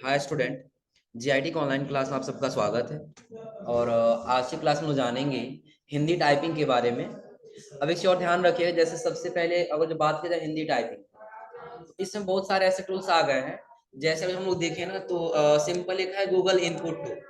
Hi student, GIT का online class में आप सबका स्वागत है। और आज की क्लास में जानेंगे हिंदी टाइपिंग के बारे में। अब एक चीज और ध्यान रखिए, जैसे सबसे पहले अगर जो बात की जाए हिंदी टाइपिंग, तो इसमें बहुत सारे ऐसे टूल्स आ गए हैं। जैसे अगर हम लोग देखें ना तो सिंपल एक है गूगल इनपुट टूल।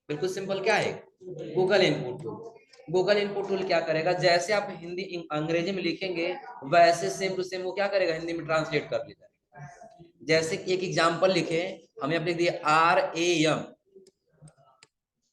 बिल्कुल सिंपल क्या है, Google input tool. Google input tool क्या करेगा, जैसे आप हिंदी अंग्रेजी में लिखेंगे वैसे सेम टू सेम वो क्या करेगा, हिंदी में ट्रांसलेट कर लेगा। जैसे कि एक एग्जाम्पल लिखे, हमने अपने दिए RAM,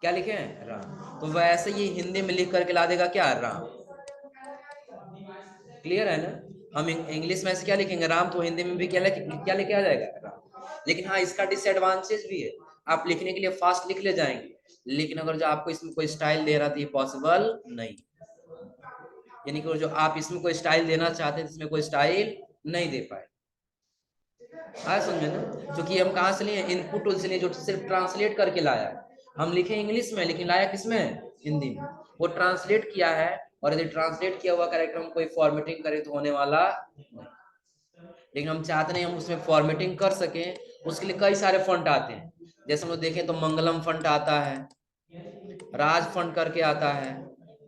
क्या लिखे हैं, राम, तो वैसे ये हिंदी में लिख करके ला देगा क्या, राम। क्लियर है ना। हम इंग्लिश में ऐसे क्या लिखेंगे, राम, तो हिंदी में भी क्या लेके आ जाएगा, राम। लेकिन हाँ, इसका डिसएडवांटेज भी है, आप लिखने के लिए फास्ट लिख ले जाएंगे, लेकिन अगर जो आपको इसमें कोई स्टाइल दे रहा था, ये पॉसिबल नहीं। यानी कि जो आप इसमें कोई स्टाइल देना चाहते थे, इसमें कोई स्टाइल नहीं दे पाए। आया समझ में ना, क्योंकि हम कहाँ से लिए, इनपुट टूल से लिए, जो सिर्फ ट्रांसलेट करके लाया है। हम लिखे इंग्लिश में लेकिन लाया किसमें, हिंदी में। वो ट्रांसलेट किया है, और यदि ट्रांसलेट किया हुआ कैरेक्टर में कोई फॉर्मेटिंग करे तो होने वाला नहीं। लेकिन हम चाहते नहीं हम उसमें फॉर्मेटिंग कर सकें, उसके लिए कई सारे फंट आते हैं। जैसे हम लोग देखें तो मंगलम फंट आता है, राज फंट करके आता है,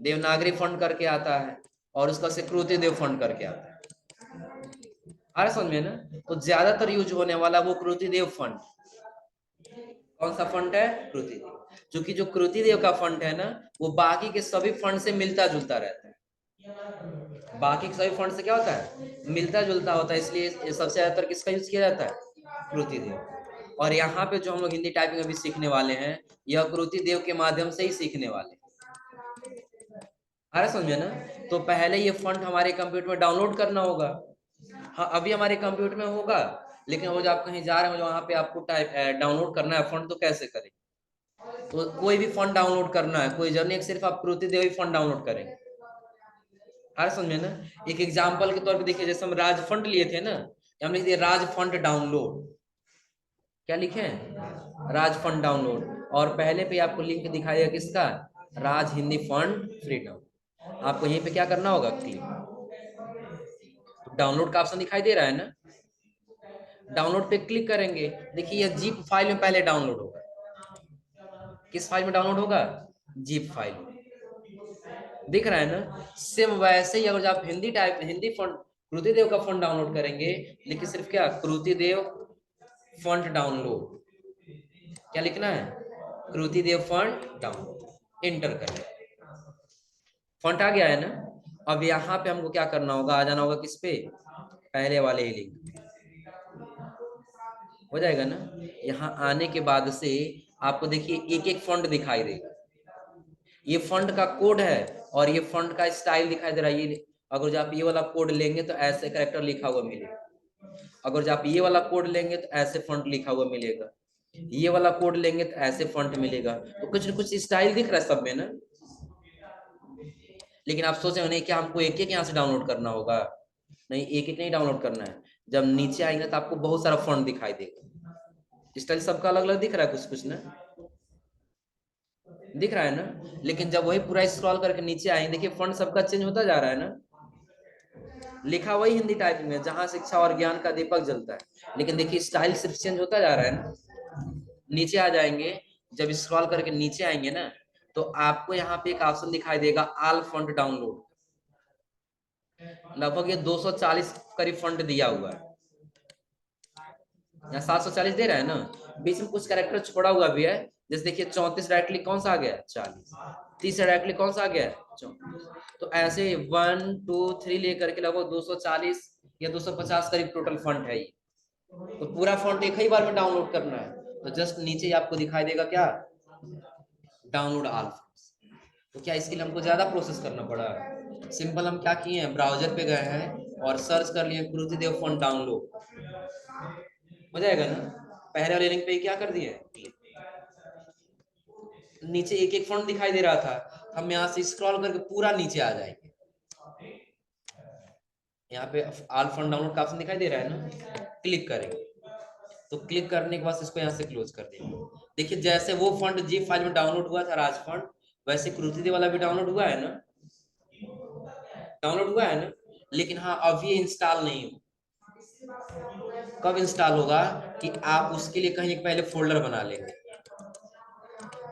देवनागरी फंट करके आता है, और उसका से कृति देव फंट करके आता है। आ रहा समझ में ना। तो ज्यादातर यूज होने वाला वो कृति देव फंट। कौन सा फंट है, कृति देव। क्योंकि जो कृति देव का फंट है ना, वो बाकी के सभी फंट से मिलता जुलता रहता है। बाकी के सभी फंट से क्या होता है, मिलता जुलता होता है, इसलिए सबसे ज्यादातर किसका यूज किया जाता है, कृति देव। और यहाँ पे जो हम लोग हिंदी टाइपिंग अभी सीखने वाले हैं, यह कृति देव के माध्यम से ही सीखने वाले हैं। अरे समझे ना। तो पहले ये फंट हमारे कंप्यूटर में डाउनलोड करना होगा। हाँ, अभी हमारे कंप्यूटर में होगा, लेकिन वो जो आप कहीं जा रहे हो, जो वहां पे आपको टाइप डाउनलोड करना है फंड, तो कैसे करें। तो कोई भी फंड डाउनलोड करना है, कोई जरूरी नहीं, सिर्फ आप कृति देवी फंड डाउनलोड करेंगे। हर समझे ना। एक एग्जांपल के तौर पे देखिए, जैसे हम राज फंड लिए थे ना, हम लिख दिए राज फंड डाउनलोड। क्या लिखे हैं, राज फंड डाउनलोड। और पहले पे आपको लिंक दिखाई देगा किसका, राज हिंदी फंड फ्रीडम। आपको यहीं पे क्या करना होगा, क्लिक। डाउनलोड का ऑप्शन दिखाई दे रहा है ना, डाउनलोड पे क्लिक करेंगे। देखिए यह जीप फाइल में पहले डाउनलोड होगा। किस फाइल में डाउनलोड होगा, जीप फाइल में। दिख रहा है ना। सेम वैसे ही अगर आप हिंदी फॉन्ट कृति देव का फॉन्ट डाउनलोड करेंगे, लेकिन सिर्फ क्या, कृति देव फॉन्ट डाउनलोड। क्या लिखना है, कृति देव फॉन्ट डाउनलोड, एंटर करें। फॉन्ट आ गया है ना। अब यहाँ पे हमको क्या करना होगा, आ जाना होगा किस पे, पहले वाले ही लिंक। हो जाएगा ना। यहाँ आने के बाद से आपको देखिए एक एक फंड दिखाई देगा। ये फंड का कोड है, और ये फंड का स्टाइल दिखाई दे रहा है। ये अगर जो आप ये वाला कोड लेंगे तो ऐसे कैरेक्टर लिखा हुआ मिलेगा। अगर जो आप ये वाला कोड लेंगे तो ऐसे फंड लिखा हुआ मिलेगा। ये वाला कोड लेंगे तो ऐसे फंट मिलेगा। तो कुछ न कुछ स्टाइल दिख रहा है सब में ना। लेकिन आप सोचे नहीं क्या हमको एक एक यहाँ से डाउनलोड करना होगा, नहीं, एक एक नहीं डाउनलोड करना है। जब नीचे आएंगे तो आपको बहुत सारा फंड दिखाई देगा। स्टाइल सबका अलग अलग दिख रहा है, कुछ कुछ ना दिख रहा है ना। लेकिन जब वही पूरा स्क्रॉल करके नीचे आएंगे, देखिए फंड सबका चेंज होता जा रहा है ना। लिखा वही हिंदी टाइपिंग में, जहां शिक्षा और ज्ञान का दीपक जलता है, लेकिन देखिए स्टाइल सिर्फ चेंज होता जा रहा है ना। नीचे आ जाएंगे, जब स्क्रॉल करके नीचे आएंगे ना, तो आपको यहाँ पे एक ऑप्शन दिखाई देगा, ऑल फंड डाउनलोड। लगभग ये 240 करीब फंड दिया हुआ है। यहाँ 740 दे रहा है ना, बीच में कुछ कैरेक्टर छोड़ा हुआ भी है। जैसे देखिए 34 डायरेक्टली कौन सा आ गया, 40। 30 डायरेक्टली कौन सा आ गया, 34। तो ऐसे 1 2 3 लेकर के लगभग 240 या 250 करीब टोटल फंड है ये। तो पूरा फंड एक ही बार में डाउनलोड करना है, तो जस्ट नीचे आपको दिखाई देगा क्या, डाउनलोड ऑल फंड्स। तो क्या इसके लिए हमको ज्यादा प्रोसेस करना पड़ा, सिंपल हम क्या किए हैं, ब्राउजर पे गए हैं और सर्च कर लिए कृति देव फंड डाउनलोड। हो जाएगा ना। पहले वाले लिंक पे क्या कर दिए, नीचे एक एक फंड दिखाई दे रहा था, हम यहाँ से स्क्रॉल करके पूरा नीचे आ जाएंगे। यहाँ पे ऑल फंड डाउनलोड का ऑप्शन दिखाई दे रहा है ना, क्लिक करेंगे। तो क्लिक करने के बाद इसको यहाँ से क्लोज कर देंगे। देखिए जैसे वो फंड जीप फाइल में डाउनलोड हुआ था, राज फंड, वैसे कृति देव वाला भी डाउनलोड हुआ है ना, डाउनलोड हुआ है ना। लेकिन हाँ, अभी इंस्टॉल नहीं हुआ। कब इंस्टॉल होगा कि आप उसके लिए कहीं एक पहले फोल्डर बना लेंगे।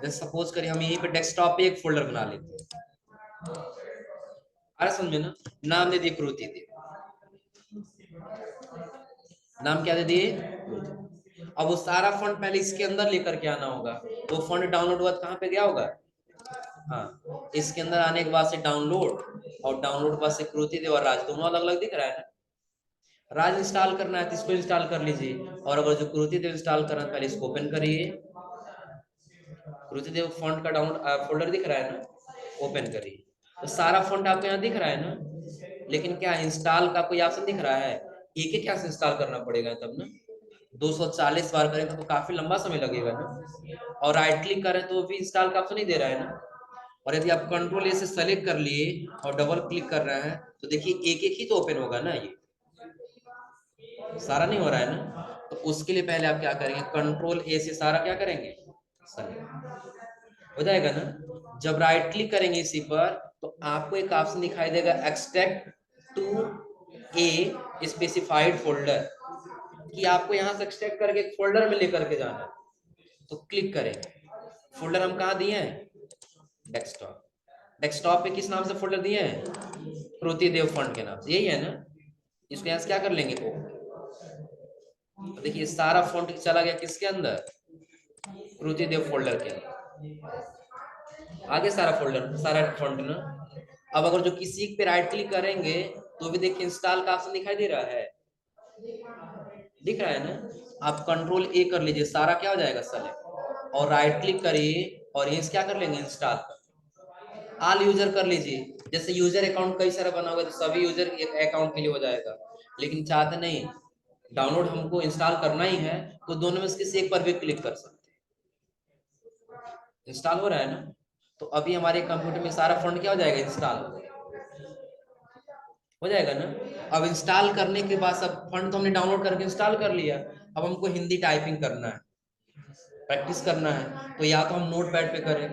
जैसे सपोज करिए हम यहीं पे डेस्कटॉप पे एक फोल्डर बना लेते हैं, अरे समझे ना, नाम दे दिए कृति दे, नाम क्या दे दिए, अब वो सारा फंड पहले इसके अंदर लेकर के आना होगा। वो फंड डाउनलोड हुआ कहाँ पे गया होगा, हाँ इसके अंदर आने के बाद से डाउनलोड, और डाउनलोड के बाद से कृति देव और राज दोनों अलग अलग दिख रहा है ना। राज इंस्टॉल करना है तो इसको इंस्टॉल कर लीजिए, और अगर जो कृति देव इंस्टॉल करना है पहले इसको ओपन करिए। कृति देव फॉन्ट का डाउनलोड फोल्डर दिख रहा है ना, ओपन करिए। तो सारा फॉन्ट आपको यहाँ दिख रहा है ना, लेकिन क्या इंस्टॉल का कोई ऑप्शन दिख रहा है, एक एक क्या से इंस्टॉल करना पड़ेगा तब ना, 240 बार करें तो काफी लंबा समय लगेगा ना। और राइट क्लिक करें तो भी इंस्टॉल का ऑप्शन नहीं दे रहा है ना। और यदि आप कंट्रोल ए से सेलेक्ट कर लिए और डबल क्लिक कर रहे हैं तो देखिए एक एक ही तो ओपन होगा ना, ये सारा नहीं हो रहा है ना। तो उसके लिए पहले आप क्या करेंगे, कंट्रोल ए से सारा क्या करेंगे, सेलेक्ट हो जाएगा ना। जब राइट क्लिक करेंगे इसी पर तो आपको एक ऑप्शन दिखाई देगा extract to a specified folder, कि आपको यहां से एक्सट्रैक्ट करके एक फोल्डर में लेकर के जाना है। तो क्लिक करेंगे, फोल्डर हम कहा दिए हैं, डेस्कटॉप। डेस्कटॉप पे किस नाम से फोल्डर दिए हैं, कृति देव फंड के नाम से, यही है ना। इसको यहां से क्या कर लेंगे, तो देखिए सारा फॉन्ट चला गया किसके अंदर, कृति देव फोल्डर के अंदर, आगे सारा फोल्डर सारा फॉन्ट ना। अब अगर जो किसी पे राइट क्लिक करेंगे तो भी देखिए इंस्टॉल का ऑप्शन दिखाई दे रहा है, दिख रहा है ना। आप कंट्रोल ए कर लीजिए, सारा क्या हो जाएगा सेलेक्ट, और राइट क्लिक करिए और ये क्या कर लेंगे, इंस्टॉल कर ऑल यूजर कर लीजिए। जैसे यूजर अकाउंट कई सारा बना हुआ है तो सभी यूजर एक अकाउंट के लिए हो जाएगा, लेकिन चाहते नहीं डाउनलोड हमको इंस्टॉल करना ही है तो दोनों में से किसी एक पर भी क्लिक कर सकते हैं। इंस्टॉल हो रहा है ना, तो अभी हमारे कंप्यूटर में सारा फंड क्या हो जाएगा, इंस्टॉल हो जाएगा ना। अब इंस्टॉल करने के बाद सब फंड तो हमने डाउनलोड करके इंस्टॉल कर लिया, अब हमको हिंदी टाइपिंग करना है, प्रैक्टिस करना है, तो या तो हम नोट पैड पे करें,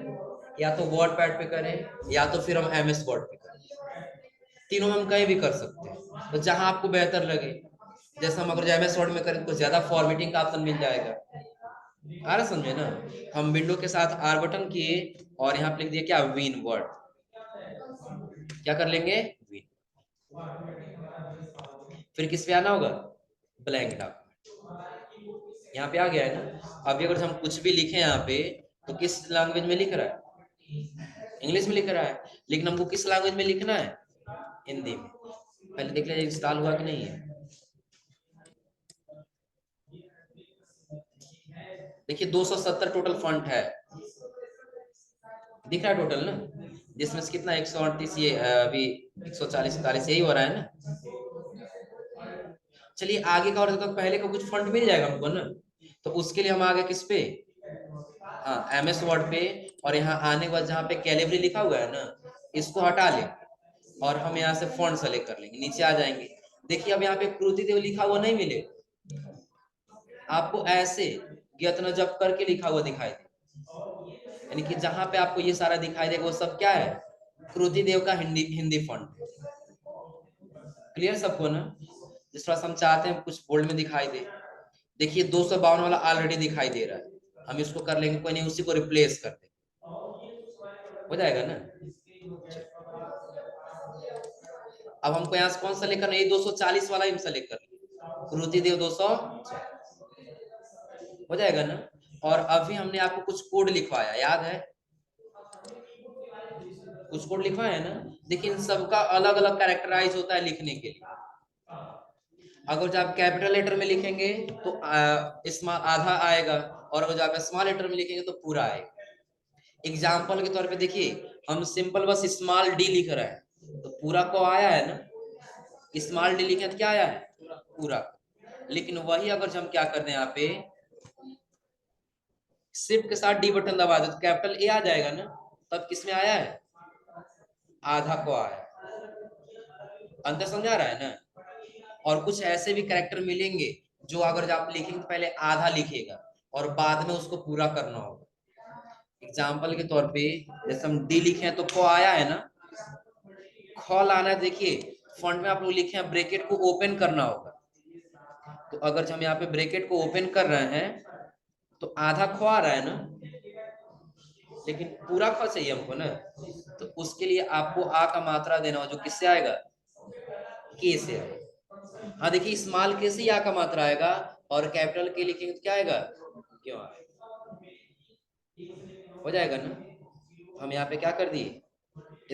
या तो वर्ड पैड पे करें, या तो फिर हम MS वर्ड पे करें। तीनों में हम कहीं भी कर सकते हैं, तो जहां आपको बेहतर लगे। जैसे हम अगर MS वर्ड में करें तो ज्यादा फॉर्मेटिंग का ऑप्शन मिल जाएगा, आ रहा समझे ना। हम विंडो के साथ R बटन किए और यहाँ पे लिख दिया क्या, विन वर्ड, क्या कर लेंगे, विन। फिर किस पे आना होगा, ब्लैंक डॉक्यूमेंट, यहाँ पे आ गया है ना। अभी अगर हम कुछ भी लिखे यहाँ पे तो किस लैंग्वेज में लिख रहा है, इंग्लिश में लिख रहा है, लेकिन हमको किस लैंग्वेज में लिखना है, हिंदी में। पहले देख लीजिए इंस्टॉल हुआ कि नहीं है। देखिए 270 टोटल फंड है, दिख रहा है टोटल ना, जिसमें से कितना 138, ये अभी 140-140 यही हो रहा है ना। चलिए आगे का और तो पहले का कुछ फंड मिल जाएगा हमको ना, तो उसके लिए हम आगे किस पे, हाँ MS वर्ड पे, और यहाँ आने के बाद जहाँ पे कैलिबरी लिखा हुआ है ना, इसको हटा ले और हम यहाँ से फॉन्ट सेलेक्ट कर लेंगे, नीचे आ जाएंगे। देखिए अब यहाँ पे कृति देव लिखा हुआ नहीं मिले आपको, ऐसे यत्न जप करके लिखा हुआ दिखाई दे, यानी कि जहां पे आपको ये सारा दिखाई देगा वो सब क्या है, कृति देव का हिंदी हिंदी फॉन्ट। क्लियर सबको ना। जिस तरह से हम चाहते हैं कुछ बोल्ड में दिखाई दे, देखिए 252 वाला ऑलरेडी दिखाई दे रहा है, हम इसको कर लेंगे, कोई नहीं उसी को रिप्लेस कर देंगे, हो जाएगा ना। अब हमको यहाँ से कौन सा लेकर, ये 240 वाला ही सेलेक्ट कर लेंगे, कृति देव 200 हो जाएगा ना। और अभी हमने आपको कुछ कोड लिखवाया, याद है, कुछ कोड लिखवाया है ना। देखिए इन सबका अलग अलग कैरेक्टराइज होता है लिखने के लिए। अगर जब आप कैपिटल लेटर में लिखेंगे तो स्मॉल आधा आएगा, और अगर जब आप स्मॉल लेटर में लिखेंगे तो पूरा आएगा। एग्जाम्पल के तौर पे देखिए हम सिंपल बस स्मॉल डी लिख रहे हैं तो पूरा को आया है ना, स्मॉल डी लिखे तो क्या आया है, पूरा। लेकिन वही अगर हम क्या कर रहे हैं यहाँ पे, शिफ्ट के साथ डी बटन दबा दे तो कैपिटल ए आ जाएगा ना, तब किसमें आया है, आधा को आया। अंतर समझा रहा है ना। और कुछ ऐसे भी कैरेक्टर मिलेंगे जो अगर आप लिखेंगे तो पहले आधा लिखेगा और बाद में उसको पूरा करना होगा। एग्जाम्पल के तौर पे जैसे हम डी लिखे हैं तो ख आया है ना, ख लाना है, देखिए फॉन्ट में आप लोग लिखे हैं ब्रैकेट को ओपन करना होगा, तो अगर हम यहाँ पे ब्रैकेट को ओपन कर रहे हैं तो आधा ख आ रहा है ना, लेकिन पूरा ख चाहिए हमको ना, तो उसके लिए आपको आ का मात्रा देना हो, जो किससे आएगा, के से आएगा। हाँ देखिए, स्मॉल के से ही आ का मात्रा आएगा, और कैपिटल के लिखेंगे तो क्या आएगा, क्यों आएगा। हो जाएगा ना। हम यहाँ पे क्या कर दिए,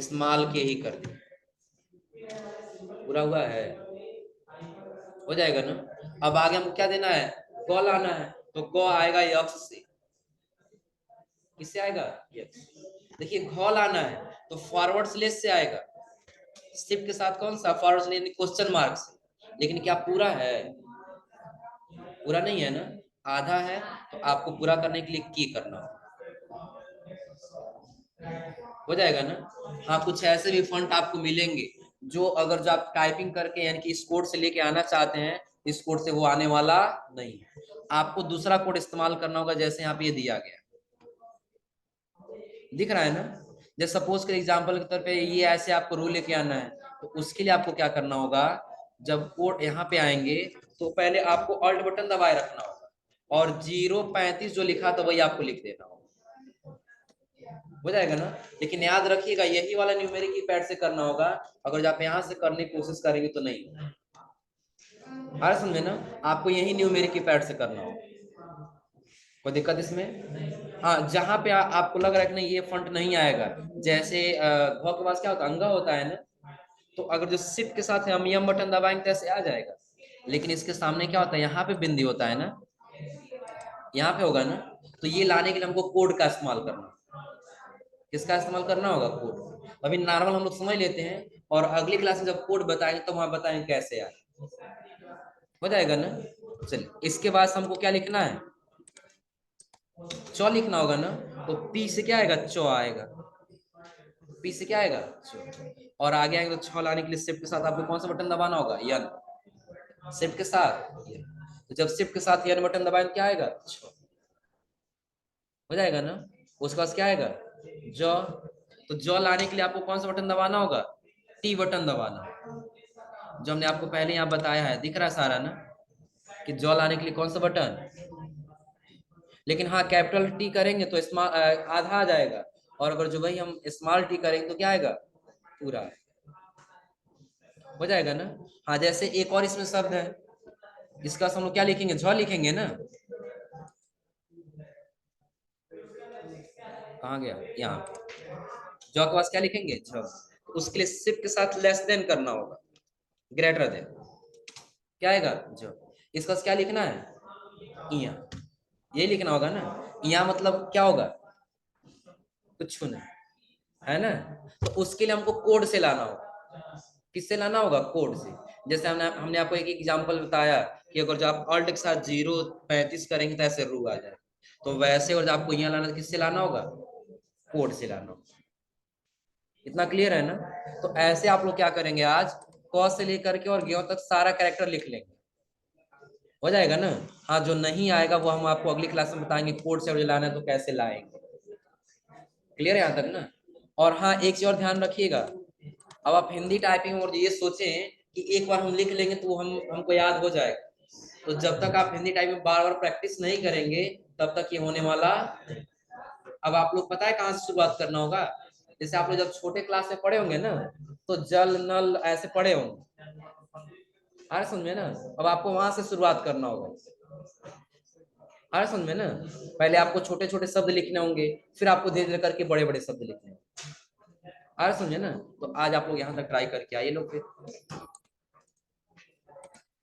स्मॉल के ही कर दिए, पूरा हुआ है, हो जाएगा ना। अब आगे हमको क्या देना है, ग लाना है, तो ग आएगा यक्स से, किससे आएगा, यक्स। देखिए घ लाना है तो फॉरवर्ड स्लेश से आएगा, शिफ्ट के साथ कौन सा, फॉरवर्ड स्लेश क्वेश्चन मार्क से, लेकिन क्या पूरा है, पूरा नहीं है ना, आधा है, तो आपको पूरा करने के लिए की करना होगा, हो जाएगा ना। हाँ कुछ ऐसे भी फंड आपको मिलेंगे जो अगर जो आप टाइपिंग करके यानी कि इस कोड से लेके आना चाहते हैं, इस कोड से वो आने वाला नहीं है, आपको दूसरा कोड इस्तेमाल करना होगा, जैसे यहाँ पे ये दिया गया दिख रहा है ना। जैसे सपोज के एग्जांपल के तौर पे ये ऐसे आपको रूल लेके आना है, तो उसके लिए आपको क्या करना होगा, जब कोड यहाँ पे आएंगे तो पहले आपको ऑल्ट बटन दबाए रखना होगा, और 035 जो लिखा था वही आपको लिख देना होगा, हो जाएगा ना। लेकिन याद रखिएगा यही वाला न्यूमेरिक कीपैड से करना होगा, अगर जो आप यहाँ से करने की कोशिश करेंगे तो नहीं, आ रहा समझे ना, आपको यही न्यूमेरिक कीपैड से करना होगा, कोई दिक्कत इसमें। हाँ जहां पे आपको लग रहा है कि नहीं ये फंट नहीं आएगा, जैसे घ के पास क्या होता है, अंगा होता है ना, तो अगर जो शिफ्ट के साथ हम यम बटन दबाएंगे तो ऐसे आ जाएगा, लेकिन इसके सामने क्या होता है, यहाँ पे बिंदी होता है ना, यहाँ पे होगा ना, तो ये लाने के लिए हमको कोड का इस्तेमाल करना, किसका इस्तेमाल करना होगा, कोड। अभी नॉर्मल हम लोग समझ लेते हैं, और अगली क्लास में जब कोड बताएंगे तो वहां बताएंगे कैसे आए, हो जाएगा ना। चलिए इसके बाद हमको क्या लिखना है, चौ लिखना होगा ना, तो पी से क्या आएगा, चौ आएगा, पी से क्या आएगा, चौ, और आगे आएंगे तो छ लाने के लिए शिफ्ट के साथ आपको कौन सा बटन दबाना होगा, यन, शिफ्ट के साथ यन, तो जब शिफ्ट के साथ यन बटन दबाएंगे क्या आएगा, छ, हो जाएगा ना। उसके बाद क्या आएगा, जौ, तो जौ लाने के लिए आपको कौन सा बटन दबाना होगा, टी बटन दबाना, जो हमने आपको पहले यहाँ बताया है, दिख रहा है सारा ना, कि जौ लाने के लिए कौन सा बटन, लेकिन हाँ कैपिटल टी करेंगे तो स्मॉल आधा आ जाएगा, और अगर जो वही हम स्मॉल टी करेंगे तो क्या आएगा, पूरा आएगा, हो जाएगा ना। हाँ जैसे एक और इसमें शब्द है, इसका हम लोग क्या लिखेंगे, झ लिखेंगे ना, कहाँ गया, यहाँ, जौ के पास क्या लिखेंगे, झ, तो उसके लिए शिफ्ट के साथ लेस देन करना होगा, ग्रेटर देन, क्या आएगा, जो, इसका क्या लिखना है, इया, ये लिखना होगा ना, इया मतलब क्या होगा, कुछ नहीं, है ना। तो उसके लिए हमको कोड से लाना होगा, किससे लाना होगा, कोड से। जैसे हमने हमने आपको एक एग्जांपल बताया कि अगर जो आप ऑल्ट के साथ 035 करेंगे तो ऐसे रू आ जाए, तो वैसे और आपको यहाँ लाना, किससे लाना होगा, कोड से लाना होगा, इतना क्लियर है ना। तो ऐसे आप लोग क्या करेंगे, आज क से लेकर के और ज्ञ तक सारा कैरेक्टर लिख लेंगे, हो जाएगा ना। हाँ जो नहीं आएगा वो हम आपको अगली क्लास में बताएंगे, कोड से लाना है तो कैसे लाएंगे, क्लियर है यहाँ तक ना। और हाँ एक चीज और ध्यान रखिएगा, अब आप हिंदी टाइपिंग और ये सोचें कि एक बार हम लिख लेंगे तो हम हमको याद हो जाएगा, तो जब तक आप हिंदी टाइपिंग बार बार प्रैक्टिस नहीं करेंगे तब तक ये होने वाला नहीं। अब आप लोग पता है कहाँ से शुरुआत करना होगा, जैसे आप लोग जब छोटे क्लास में पढ़े होंगे ना, तो जल नल ऐसे पढ़े होंगे, अरे समझ में ना, अब आपको वहां से शुरुआत करना होगा, अरे समझ में ना, पहले आपको छोटे छोटे शब्द लिखने होंगे, फिर आपको धीरे धीरे करके बड़े बड़े शब्द लिखने होंगे, अरे समझे ना। तो आज आप लोग यहाँ तक ट्राई करके आइए लोग फिर।